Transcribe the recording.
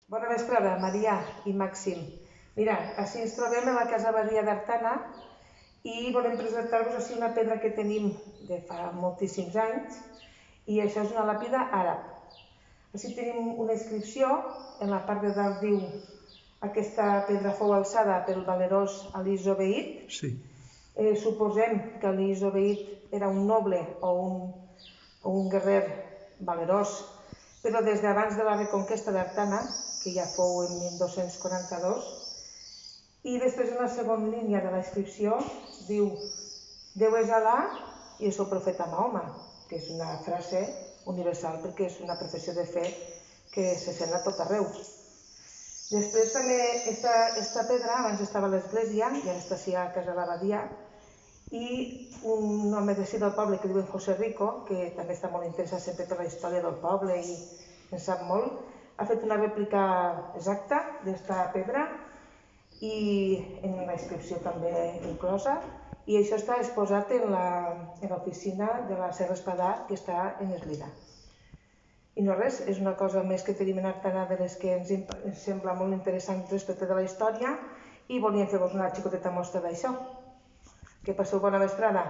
Bona vesprada, Maria i Màxim. Mira, així ens trobem a la Casa Badia d'Artana i volem presentar-vos una pedra que tenim de fa moltíssims anys i això és una làpida àrab. Així tenim una inscripció, en la part de dalt diu aquesta pedra fou alçada pel valerós Ali Zobeid. Sí. Suposem que Ali Zobeid era un noble o un guerrer valerós, però des d'abans de la reconquesta d'Artana, que ja fou en 1242, i després en la segona línia de la inscripció diu Déu és Alà i el seu profeta Mahoma, que és una frase universal perquè és una professió de fe que se sent a tot arreu. Després també aquesta pedra abans estava a l'església i ara està així a Casa l'Abadia, i un home d'ací del poble que diuen José Rico, que també està molt interessat sempre per la història del poble i en sap molt, ha fet una rèplica exacta d'esta pedra i en la inscripció també inclosa, i això està exposat en l'oficina de la Serra Espadà, que està en Eslida. I no res, és una cosa més que tenim en Artana de les que ens sembla molt interessant respecte de la història i volíem fer-vos una xicoteta mostra d'això. Que passeu bona vesprada.